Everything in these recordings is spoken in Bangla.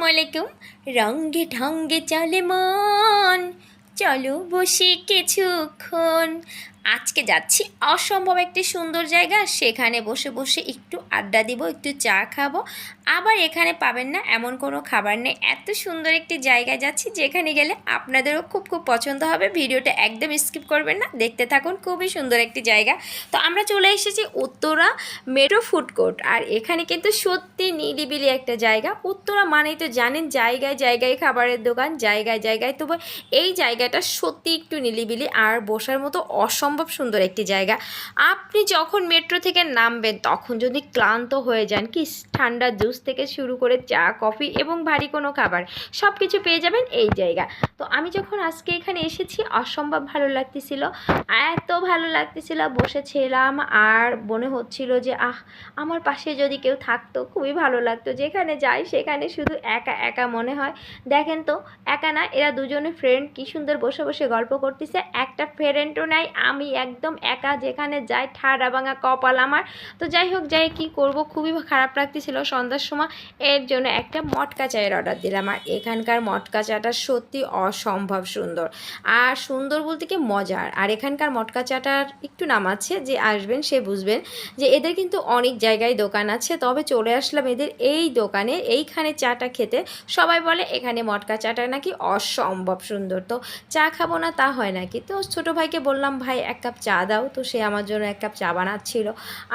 আসসালামু আলাইকুম। রঙ্গে ঢঙ্গে চলে মন, চলো বসে কিছুক্ষণ। আজকে যাচ্ছি অসম্ভব একটি সুন্দর জায়গা, সেখানে বসে বসে একটু আড্ডা দিব, একটু চা খাবো। আবার এখানে পাবেন না এমন কোনো খাবার নেই। এত সুন্দর একটি জায়গায় যাচ্ছি যেখানে গেলে আপনাদেরও খুব খুব পছন্দ হবে। ভিডিওটা একদম স্কিপ করবেন না, দেখতে থাকুন। খুবই সুন্দর একটি জায়গা। তো আমরা চলে এসেছি উত্তরা মেট্রো ফুড কোর্ট। আর এখানে কিন্তু সত্যি নিরিবিলি একটা জায়গা। উত্তরা মানেই তো জানেন জায়গায় জায়গায় খাবারের দোকান, জায়গায় জায়গায়। তবে এই জায়গাটা সত্যি একটু নিরিবিলি আর বসার মতো অসম্ভব সুন্দর একটি জায়গা। আপনি যখন মেট্রো থেকে নামবেন তখন যদি ক্লান্ত হয়ে যান, কি ঠান্ডা জুস থেকে শুরু করে চা কফি এবং ভারী কোনো খাবার সব কিছু পেয়ে যাবেন এই জায়গা। তো আমি যখন আজকে এখানে এসেছি অসম্ভব ভালো লাগতেছিল, এত ভালো লাগতেছিল, বসেছিলাম আর মনে হচ্ছিল যে আমার পাশে যদি কেউ থাকতো খুবই ভালো লাগতো। যেখানে যাই সেখানে শুধু একা একা মনে হয়। দেখেন তো, একা না, এরা দুজনে ফ্রেন্ড কি সুন্দর বসে বসে গল্প করতেছে। একটা ফ্রেন্ডও নাই, আমি একদম একা। যেখানে যাই ঠাড়া ভাঙা কপাল আমার। তো যাই হোক, যাই কি করব, খুবই খারাপ লাগতেছিল সন্ধ্যার সময়। এর জন্য একটা মটকা চায়ের অর্ডার দিলাম। আর এখানকার মটকা চাটা সত্যি অসম্ভব সুন্দর। আর সুন্দর বলতে কি মজার। আর এখানকার মটকা চাটার একটু নাম আছে, যে আসবেন সে বুঝবেন যে এদের কিন্তু অনেক জায়গায় দোকান আছে। তবে চলে আসলাম এদের এই দোকানে, এইখানে চাটা খেতে। সবাই বলে এখানে মটকা চাটা নাকি অসম্ভব সুন্দর। তো চা খাবো না তা হয় নাকি। তো ছোটো ভাইকে বললাম, ভাই এক কাপ চা দাও। তো সে আমার জন্য এক কাপ চা বানাচ্ছিল।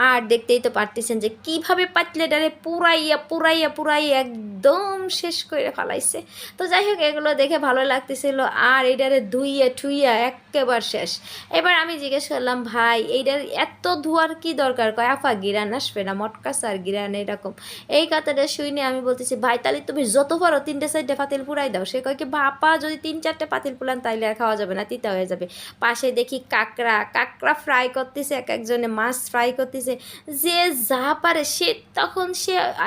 আর দেখতেই তো পারতেছেন যে কীভাবে পাতলেটারে পুরাইয়া পুরাইয়া পুরাইয়া একদম শেষ করে ফেলাইছে। তো যাই হোক, এগুলো দেখে ভালো লাগতেছিল। আর এইটারে ধুইয়া ঠুইয়া একেবারে শেষ। এবার আমি জিজ্ঞেস করলাম, ভাই এইটার এত ধোয়ার কি দরকার? কয় আফা গিরান আসবে না, মটকাস আর গিরান এরকম। এই কথাটা শুনে আমি বলতেছি, ভাই তাহলে তুমি যত পারো 3-4টে পাতিল পুরাই দাও। সে কয় কি, বাপা যদি 3-4টে পাতিল পুরান তাইলে আর খাওয়া যাবে না, তিতা হয়ে যাবে। পাশে দেখি কাঁকড়া ফ্রাই করতেছে, এক একজনে মাছ ফ্রাই করতেছে। যে যা পারে সে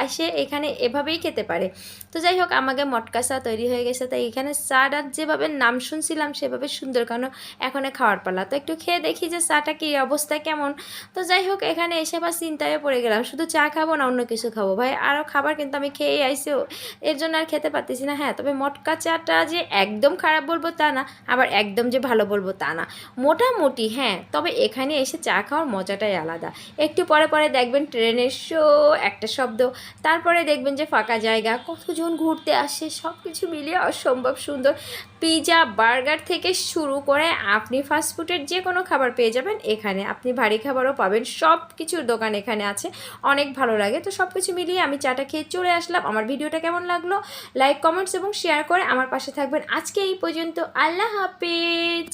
আসে এখানে এভাবেই খেতে পারে। তো যাই হোক, আমাকে মটকা চা তৈরি হয়ে গেছে। তাই এখানে চাটার যেভাবে নাম শুনছিলাম সেভাবে সুন্দর, কারণ এখানে খাওয়ার পালা। তো একটু খেয়ে দেখি যে চাটা কি অবস্থা কেমন। তো যাই হোক, এখানে এসে আবার চিন্তায় পড়ে গেলাম, শুধু চা খাবো না অন্য কিছু খাবো। ভাই আরও খাবার কিন্তু আমি খেয়েই আইসিও, এর জন্য আর খেতে পারতেছি না। হ্যাঁ, তবে মটকা চাটা যে একদম খারাপ বলবো তা না, আবার একদম যে ভালো বলবো তা না, মোটামুটি। হ্যাঁ, তবে এখানে এসে চা খাওয়ার মজাটাই আলাদা। একটু পরে পরে দেখবেন ট্রেনের শো একটা শব্দ, তারপরে দেখবেন যে ফাঁকা জায়গা, কতজন ঘুরতে আসে, সব কিছু মিলিয়ে অসম্ভব সুন্দর। পিৎজা বার্গার থেকে শুরু করে আপনি ফাস্টফুডের যে কোনো খাবার পেয়ে যাবেন এখানে। আপনি ভারী খাবারও পাবেন, সব কিছুর দোকান এখানে আছে। অনেক ভালো লাগে। তো সব কিছু মিলিয়ে আমি চাটা খেয়ে চলে আসলাম। আমার ভিডিওটা কেমন লাগলো লাইক কমেন্টস এবং শেয়ার করে আমার পাশে থাকবেন। আজকে এই পর্যন্ত, আল্লাহ হাফেজ।